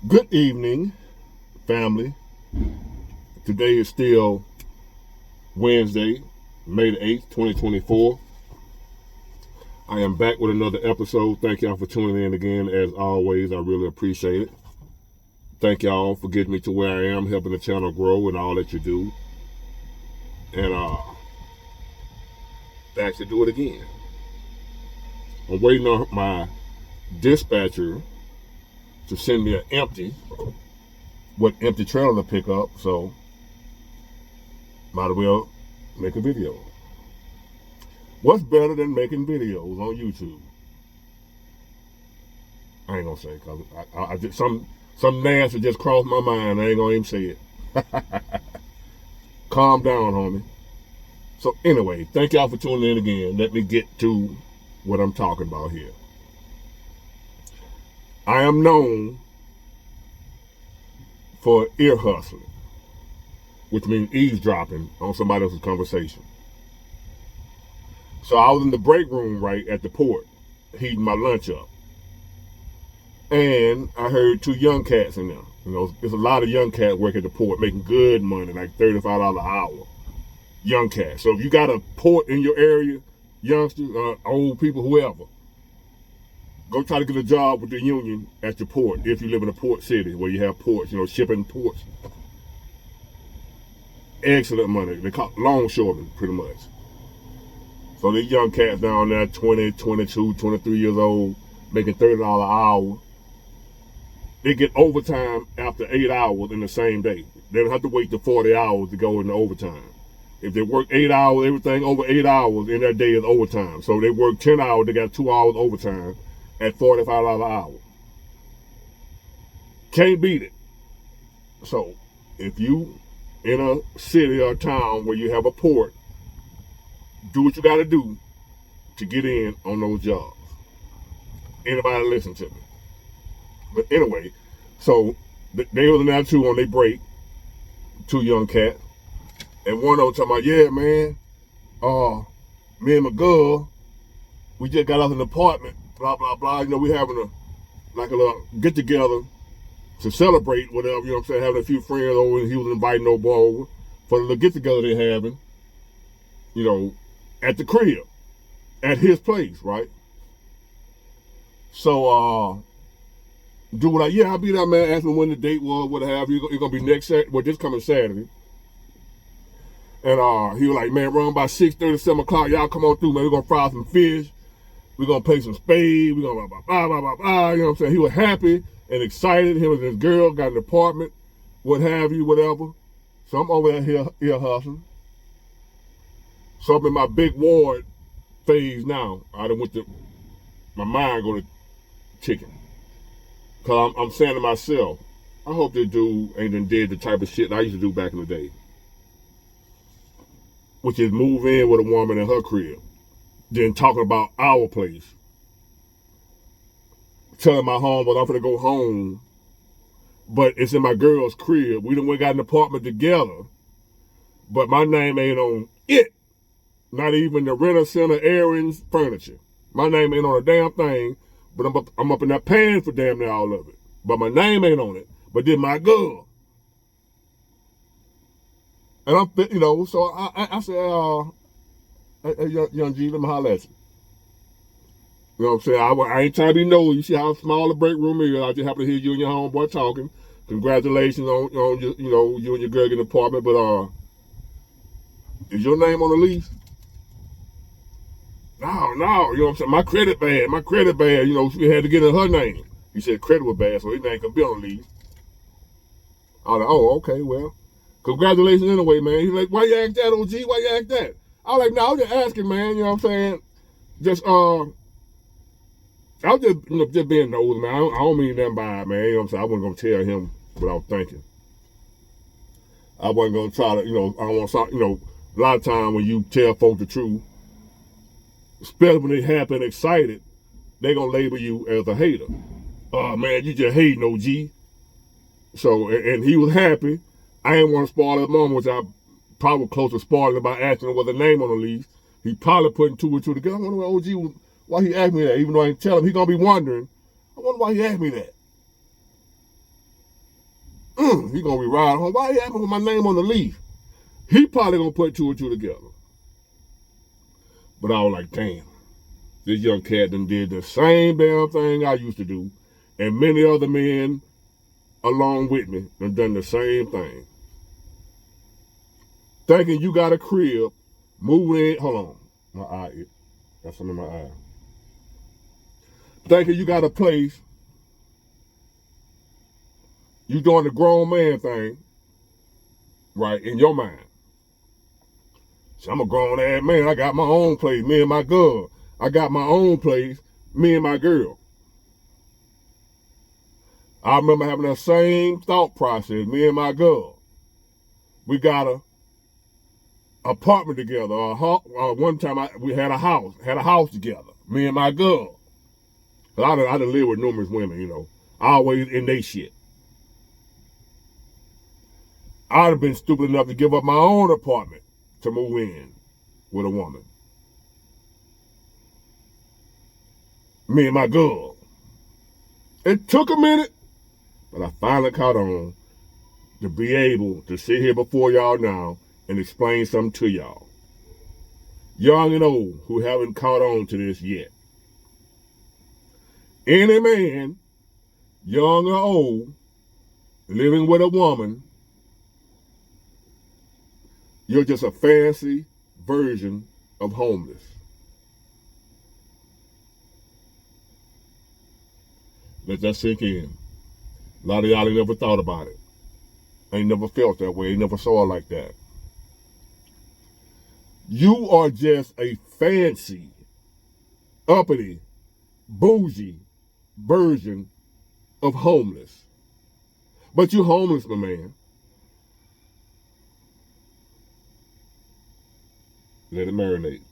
Good evening, family. Today is still Wednesday, May the 8th, 2024. I am back with another episode. Thank y'all for tuning in again. As always, I really appreciate it. Thank y'all for getting me to where I am, helping the channel grow and all that you do. And back to do it again. I'm waiting on my dispatcher to send me an empty trailer to pick up, so might as well make a video. What's better than making videos on YouTube? I ain't gonna say, cause I just some nasty just crossed my mind. I ain't gonna even say it. Calm down, homie. So anyway, thank y'all for tuning in again. Let me get to what I'm talking about here. I am known for ear hustling, which means eavesdropping on somebody else's conversation. So I was in the break room right at the port, heating my lunch up. And I heard two young cats in there. You know, there's a lot of young cats working at the port, making good money, like $35 an hour. Young cats. So if you got a port in your area, youngsters, old people, whoever, go try to get a job with the union at your port if you live in a port city where you have ports, you know, shipping ports. Excellent money. They call it longshoremen, pretty much. So these young cats down there, 20, 22, 23 years old, making $30 an hour. They get overtime after 8 hours in the same day. They don't have to wait to 40 hours to go into overtime. If they work 8 hours, everything over 8 hours in that day is overtime. So they work 10 hours, they got 2 hours overtime at $45 an hour. Can't beat it. So if you in a city or town where you have a port, do what you got to do to get in on those jobs. Anybody listen to me? But anyway, so they was in there too on their break, two young cats, and one of them talking about, yeah, man, me and my girl, we just got out of an apartment, blah, blah, blah. You know, we having a little get together to celebrate whatever, you know what I'm saying, having a few friends over, and he was inviting no boy over for the little get together they having, you know, at the crib, at his place, right? So, dude, yeah, I'll be there, man. Ask me when the date was, what have you. It's gonna be next Saturday, well, this coming Saturday. And he was like, man, run by 6:30, 7 o'clock. Y'all come on through, man. We're gonna fry some fish. We're gonna play some spades. We're gonna blah, blah, blah, blah, blah. You know what I'm saying? He was happy and excited. Him and his girl got an apartment, what have you, whatever. So I'm over here hustling. So I'm in my big ward phase now. I done went to, my mind go to chicken. Cause I'm saying to myself, I hope this dude ain't done did the type of shit I used to do back in the day. Which is move in with a woman in her crib. Then talking about our place. Telling my homeboy I'm gonna go home, but it's in my girl's crib. We done got an apartment together, but my name ain't on it. Not even the renter center errands furniture. My name ain't on a damn thing, but I'm up in there paying for damn near all of it. But my name ain't on it. But then my girl. And I'm, you know, so I said, hey, young G, let me holler at you. You know what I'm saying? I ain't trying to be nosy. You see how small the break room is. I just happen to hear you and your homeboy talking. Congratulations on you know, you and your girl getting an apartment. But is your name on the lease? No, you know what I'm saying? My credit bad. You know, we had to get in her name. He said credit was bad, so his name could be on the lease. I was like, oh, okay, well, congratulations anyway, man. He's like, why you ask that, OG? Why you ask that? I was like, no, I was just asking, man. You know what I'm saying? Just, I was just, you know, just being nosy, man. I don't mean nothing by it, man. You know what I'm saying? I wasn't going to tell him what I was thinking. I wasn't going to try to, you know, I don't want to, you know, a lot of times when you tell folks the truth, especially when they happy and excited, they going to label you as a hater. Man, you just hating, OG. So, and he was happy. I didn't want to spoil that moment, which I probably close to spoiling by asking him what the name on the lease. He probably putting two and two together. I wonder why OG was, why he asked me that, even though I didn't tell him. He gonna be wondering, I wonder why he asked me that. He gonna be riding home. Why he asking for my name on the lease? He probably gonna put two and two together. But I was like, damn, this young cat done did the same damn thing I used to do, and many other men along with me done the same thing. Thinking you got a crib, moving in. Hold on, my eye, got something in my eye. Thinking you got a place, you doing the grown man thing, right, in your mind. So I'm a grown ass man. I got my own place, me and my girl. I got my own place, me and my girl. I remember having that same thought process, me and my girl. We got a apartment together. One time we had a house together, me and my girl. I done lived with numerous women, you know, always in they shit. I'd have been stupid enough to give up my own apartment to move in with a woman. Me and my girl. It took a minute, but I finally caught on to be able to sit here before y'all now and explain something to y'all. Young and old who haven't caught on to this yet. Any man, young or old, living with a woman, you're just a fancy version of homeless. Let that sink in. A lot of y'all ain't never thought about it. Ain't never felt that way. Ain't never saw it like that. You are just a fancy, uppity, bougie version of homeless. But you're homeless, my man. Let it marinate.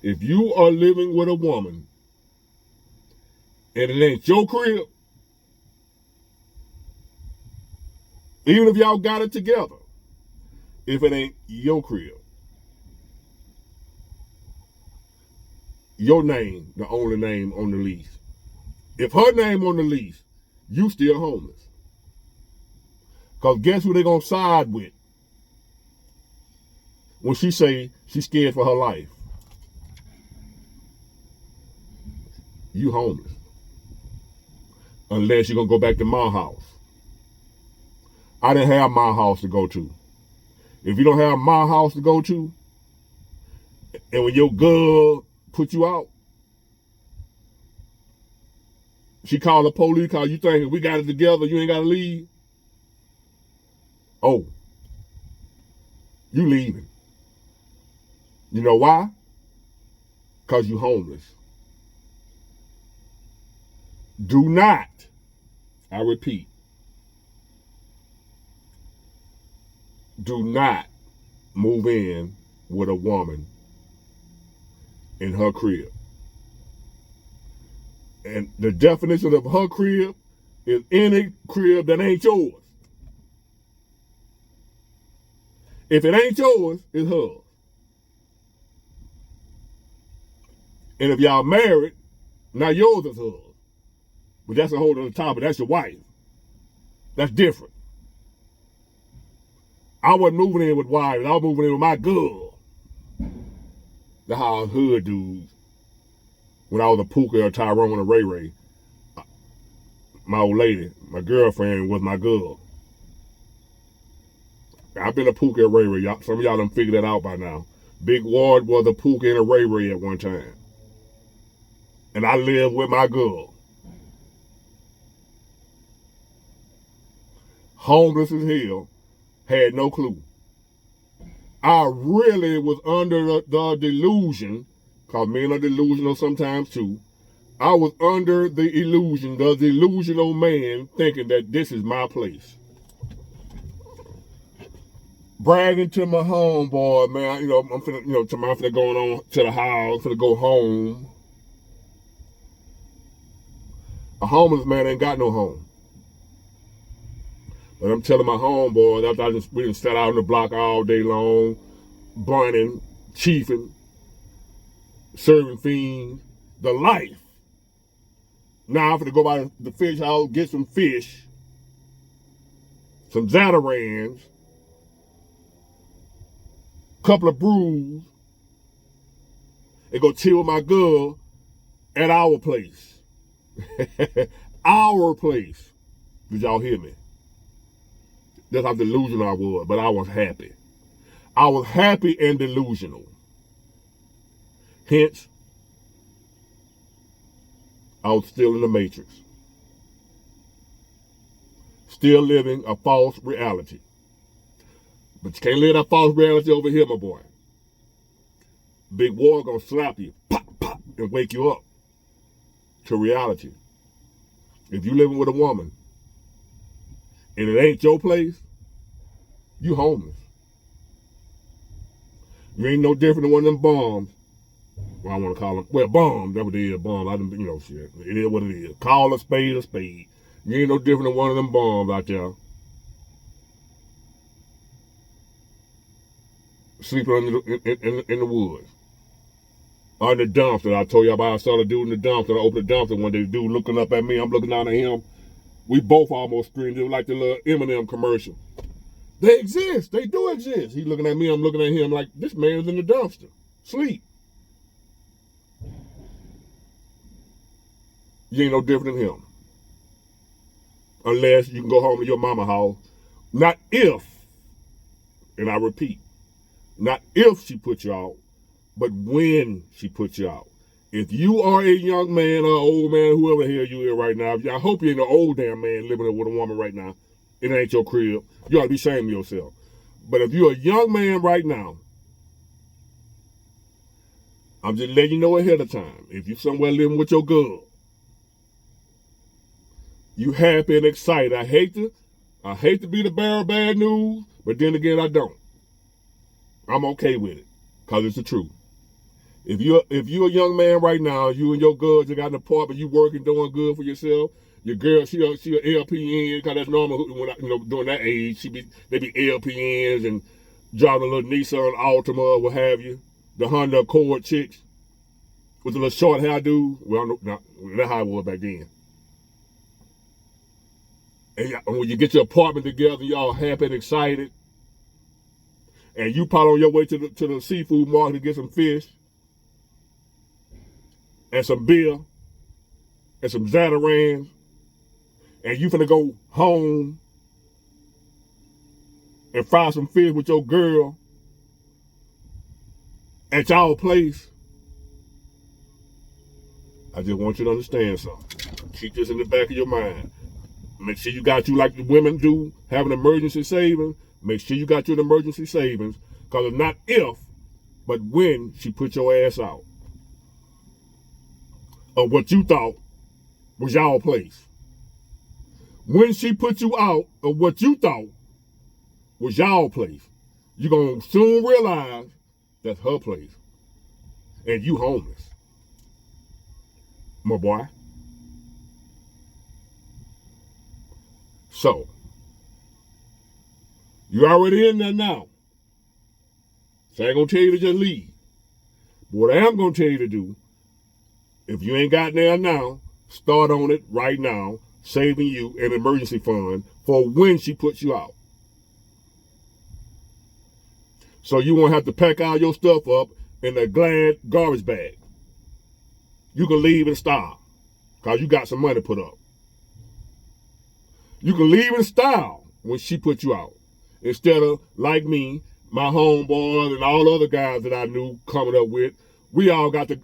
If you are living with a woman and it ain't your crib, even if y'all got it together, if it ain't your crib, your name, the only name on the lease. If her name on the lease, you still homeless. Because guess who they gonna side with when she say she's scared for her life? You homeless. Unless you're gonna go back to my house. I didn't have my house to go to. If you don't have my house to go to, and when your girl put you out, she called the police because you thinking we got it together, you ain't got to leave. Oh, you leaving. You know why? Because you homeless. Do not, I repeat, do not move in with a woman in her crib. And the definition of her crib is any crib that ain't yours. If it ain't yours, it's hers. And if y'all married, now yours is hers. But that's a whole other topic. That's your wife. That's different. I wasn't moving in with wives. I was moving in with my girl. That's how hood dudes. When I was a Pooka or Tyrone or Ray Ray, my old lady, my girlfriend was my girl. I've been a Pooka and Ray Ray. Some of y'all done figured that out by now. Big Ward was a Pooka and a Ray Ray at one time. And I lived with my girl. Homeless as hell, had no clue. I really was under the delusion, because men are delusional sometimes too. I was under the illusion, the delusional man, thinking that this is my place. Bragging to my homeboy, man, I'm finna going on to the house, finna go home. A homeless man ain't got no home. But I'm telling my homeboy that we didn't sat out on the block all day long, burning, chiefing, serving fiends, the life. Now I'm finna go by the fish house, get some fish, some Zatarans, couple of brews, and go chill with my girl at our place. Our place. Did y'all hear me? That's how delusional I was, but I was happy. I was happy and delusional. Hence, I was still in the matrix. Still living a false reality. But you can't live that false reality over here, my boy. Big war gonna slap you, pop, pop, and wake you up to reality. If you living with a woman and it ain't your place, you homeless. You ain't no different than one of them bombs. Well, I want to call them, well, bombs, that's what it is, bombs. I didn't, shit. It is what it is. Call a spade a spade. You ain't no different than one of them bombs out there. Sleeping in the woods. Or in the dumpster. I told you about I saw the dude in the dumpster. I opened the dumpster one day. The dude looking up at me. I'm looking down at him. We both almost screamed. It was like the little Eminem commercial. They exist. They do exist. He looking at me. I'm looking at him like, this man's in the dumpster. Sleep. You ain't no different than him. Unless you can go home to your mama house. Not if, and I repeat, not if she put you out, but when she put you out. If you are a young man or old man, whoever the hell you is right now, I hope you ain't an old damn man living with a woman right now. It ain't your crib. You ought to be ashamed of yourself. But if you're a young man right now, I'm just letting you know ahead of time. If you're somewhere living with your girl, you happy and excited. I hate to be the bearer of bad news, but then again, I don't. I'm okay with it, because it's the truth. If you're a young man right now, you and your girl, you got an apartment, you working, doing good for yourself. Your girl, she a LPN, because that's normal when during that age, they be LPNs and driving a little Nissan Altima or what have you. The Honda Accord chicks with the little short hairdo. Well, that's how it was back then. And when you get your apartment together, y'all happy and excited, and you probably on your way to the seafood market to get some fish and some beer and some Zatarans, and you finna go home and fry some fish with your girl at y'all place. I just want you to understand something. Keep this in the back of your mind. Make sure you got you like the women do, have an emergency savings. Make sure you got you an emergency savings, because it's not if, but when she put your ass out of what you thought was y'all place. When she put you out of what you thought was y'all place, you're going to soon realize that's her place. And you homeless. My boy. So, you're already in there now. So I ain't going to tell you to just leave. But what I am going to tell you to do, if you ain't got there now, start on it right now, saving you an emergency fund for when she puts you out. So you won't have to pack all your stuff up in a Glad garbage bag. You can leave in style, because you got some money put up. You can leave in style when she put you out. Instead of, like me, my homeboys and all other guys that I knew coming up with, we all got the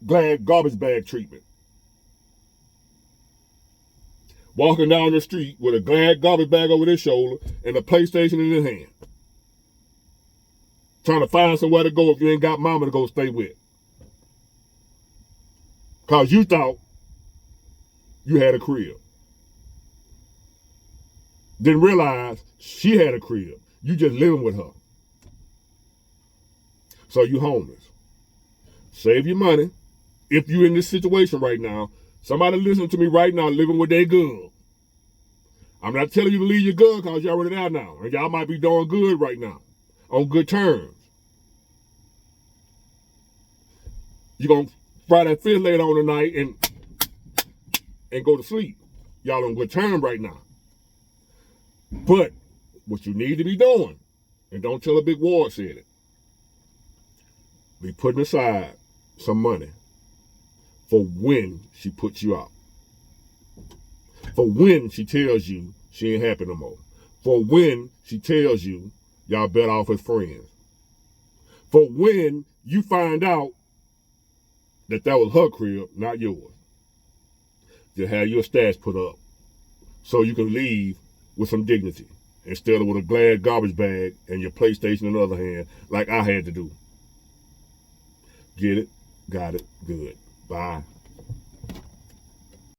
Glad garbage bag treatment. Walking down the street with a Glad garbage bag over their shoulder and a PlayStation in their hand. Trying to find somewhere to go if you ain't got mama to go stay with. Because you thought you had a crib. Didn't realize she had a crib. You just living with her. So you homeless. Save your money. If you're in this situation right now, somebody listening to me right now living with their girl. I'm not telling you to leave your girl because y'all already there now. And y'all might be doing good right now. On good terms. You're going to fry that fish later on tonight and go to sleep. Y'all on good terms right now. But what you need to be doing, and don't tell a big Ward said it, be putting aside some money for when she puts you out. For when she tells you she ain't happy no more. For when she tells you y'all better off as friends. For when you find out that was her crib, not yours. Just have your stats put up so you can leave with some dignity instead of with a glad garbage bag and your PlayStation in the other hand like I had to do. Get it? Got it? Good. Bye.